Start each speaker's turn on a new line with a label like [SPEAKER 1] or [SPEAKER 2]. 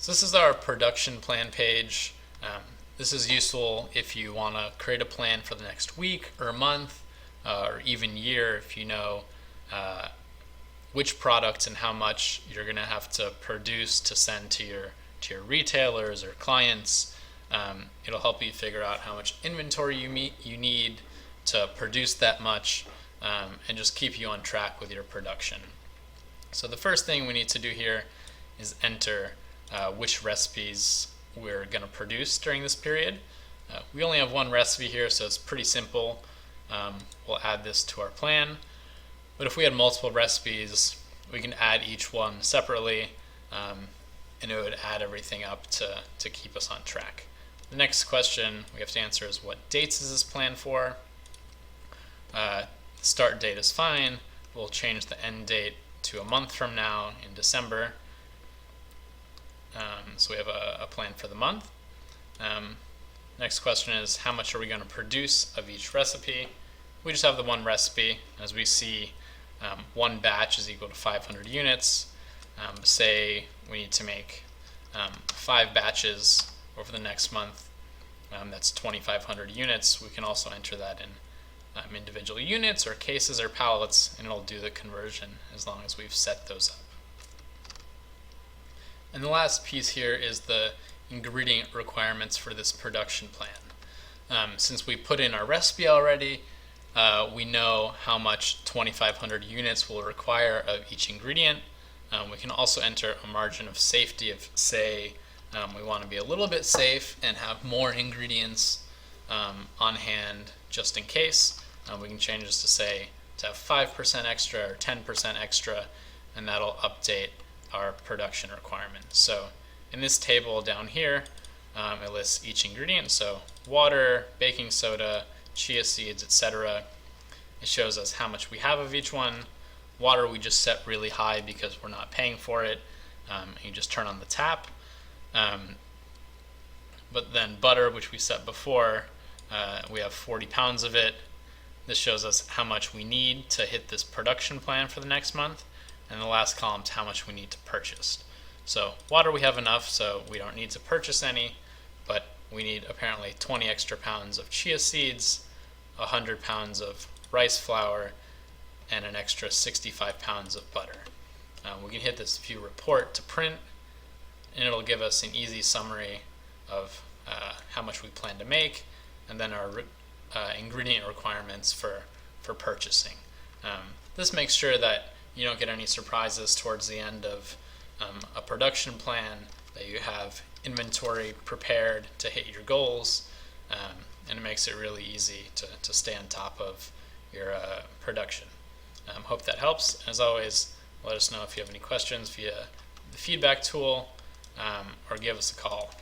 [SPEAKER 1] So this is our production plan page. This is useful if you want to create a plan for the next week or month or even year, if you know which products and how much you're going to have to produce to send to your retailers or clients. It'll help you figure out how much inventory you need to produce that much, and just keep you on track with your production. So the first thing we need to do here is enter which recipes we're going to produce during this period. We only have one recipe here, so it's pretty simple. We'll add this to our plan. But if we had multiple recipes, we can add each one separately, and it would add everything up to keep us on track. The next question we have to answer is, what dates is this plan for? The start date is fine. We'll change the end date to a month from now in December. So we have a plan for the month. Next question is, how much are we going to produce of each recipe? We just have the one recipe. As we see, one batch is equal to 500 units. Say we need to make 5 batches over the next month. That's 2,500 units. We can also enter that in individual units or cases or pallets, and it'll do the conversion as long as we've set those up. And the last piece here is the ingredient requirements for this production plan. Since we put in our recipe already, we know how much 2,500 units will require of each ingredient. We can also enter a margin of safety if, say, we want to be a little bit safe and have more ingredients on hand just in case. We can change this to say to have 5% extra or 10% extra, and that'll update our production requirements. So in this table down here, it lists each ingredient, so water, baking soda, chia seeds, etc. It shows us how much we have of each one. Water we just set really high because we're not paying for it. You just turn on the tap. But then butter, which we set before, we have 40 pounds of it. This shows us how much we need to hit this production plan for the next month. And the last column is how much we need to purchase. So water we have enough, so we don't need to purchase any, but we need apparently 20 extra pounds of chia seeds, 100 pounds of rice flour, and an extra 65 pounds of butter. We can hit this view report to print, and it'll give us an easy summary of how much we plan to make, and then our ingredient requirements for purchasing. This makes sure that you don't get any surprises towards the end of a production plan, that you have inventory prepared to hit your goals, and it makes it really easy to stay on top of your production. Hope that helps. As always, let us know if you have any questions via the feedback tool, or give us a call.